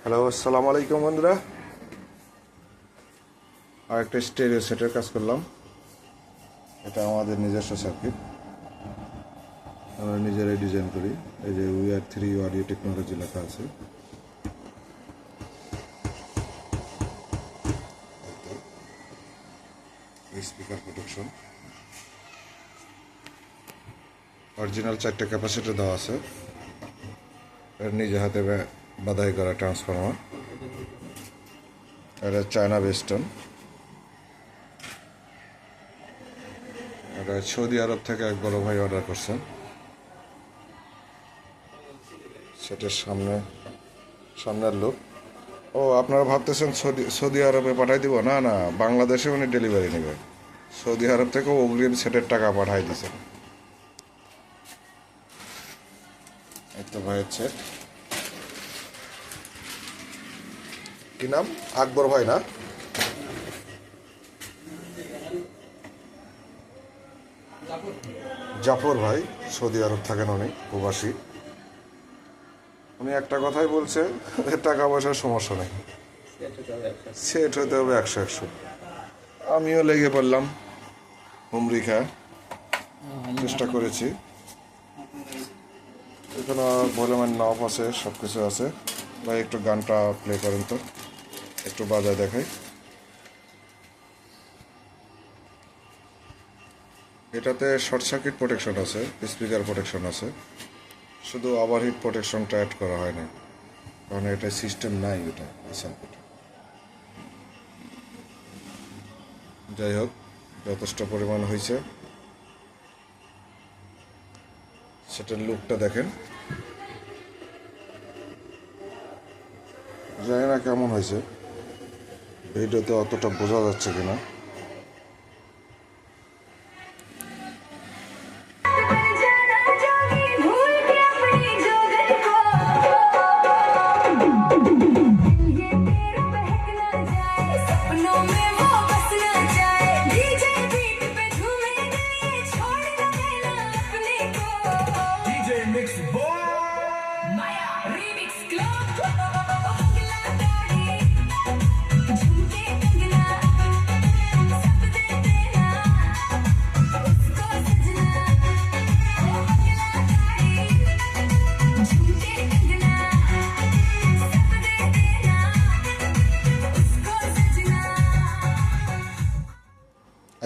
Hello, আসসালামু আলাইকুম বন্ধুরা। আর একটা স্টেরিও সেটের কাজ করলাম। এটা আমাদের নিজস্ব সার্কিট, আমরা নিজেরাই ডিজাইন করি। এই যে UR3 অডিও টেকনোলজি লেখা আছে। স্পিকার প্রোটেকশন, অরিজিনাল 4টে ক্যাপাসিটি দেওয়া আছে। এর নিজে হাতে বাধাই করা ট্রান্সফরমার। এটা চায়না বেস্টন, এটা সৌদি আরব থেকে এক বড় ভাই অর্ডার করছেন। সেটার সামনের লোক। ও, আপনারা ভাবতেছেন সৌদি আরবে পাঠাই দিব? না না, বাংলাদেশে উনি ডেলিভারি নেবে। সৌদি আরব থেকেও অগ্রিম সেটের টাকা পাঠাই দিয়েছেন। এই তো ভাইয়ের সেট। কি নাম? আকবর ভাই না? জাফর ভাই, সৌদি আরব থাকেন উনি, প্রবাসী। উনি একটা কথাই বলছে, টাকা পয়সার সমস্যা নেই, সেট হতে হবে 100-100। আমিও লেগে পড়লাম, হুমরি খায় চেষ্টা করেছি। এখানে ভলিউমের নব আছে, সব কিছু আছে। ভাই একটু গানটা প্লে করেন তো, একটু বাজায় দেখাই। এটাতে শর্ট সার্কিট প্রোটেকশন আছে, স্পিকার প্রোটেকশন আছে, শুধু ওভারহিট প্রোটেকশনটা অ্যাড করা হয় না, কারণ এটা সিস্টেম নাই এটা এই সার্কিট। যাই হোক, যথেষ্ট পরিমাণ হয়েছে। সেটার লুকটা দেখেন, জানি না কেমন হয়েছে, ভিডিওতে অতটা বোঝা যাচ্ছে কিনা।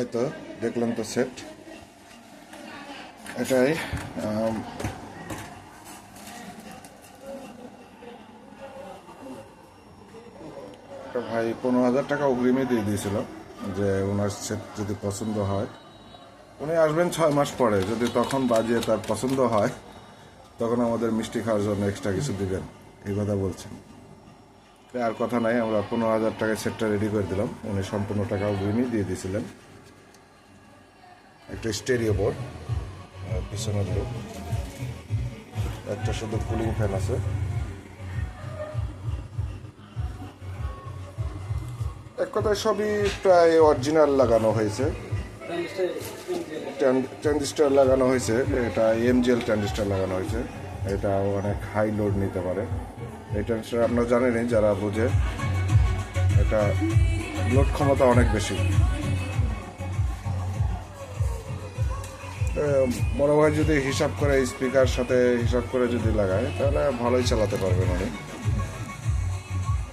এই তো দেখলাম তো সেট। এটাই ভাই 15,000 টাকা অগ্রিমে দিয়ে দিয়েছিল, যে ওনার সেট যদি পছন্দ হয় উনি আসবেন 6 মাস পরে, যদি তখন বাজিয়ে তার পছন্দ হয় তখন আমাদের মিষ্টি খাওয়ার জন্য এক্সট্রা কিছু দিবেন, এই কথা বলছেন। আর কথা নাই, আমরা 15,000 টাকায় সেটটা রেডি করে দিলাম। উনি সম্পূর্ণ টাকা অগ্রিমই দিয়ে দিয়েছিলেন। একটা স্টেরিও বোর্ড, পিছনের লোক, একটা শুধু কুলিং ফ্যান আছে। এক কথায় সবই প্রায় অরিজিনাল লাগানো হয়েছে। ট্রানজিস্টার লাগানো হয়েছে, এটা MGL ট্রানজিস্টার লাগানো হয়েছে। এটা অনেক হাই লোড নিতে পারে। এই ট্রানজিস্টার আপনারা জানেনই, যারা বোঝে, এটা লোড ক্ষমতা অনেক বেশি। বড় ভাই যদি হিসাব করে, স্পিকার সাথে হিসাব করে যদি লাগায়, তাহলে ভালোই চালাতে পারবেন উনি।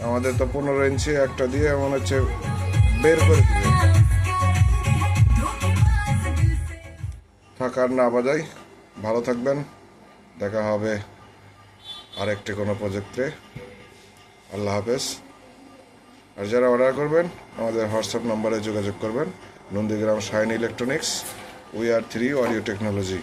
আমাদের তো 15 ইঞ্চি একটা দিয়ে মনে হচ্ছে বের করে দিবে। থাকার না বাজাই, ভালো থাকবেন, দেখা হবে আরেকটি কোনো প্রজেক্টে। আল্লাহ হাফেজ। আর যারা অর্ডার করবেন আমাদের হোয়াটসঅ্যাপ নম্বরে যোগাযোগ করবেন। Nandigram shine electronics, UR3 audio technology.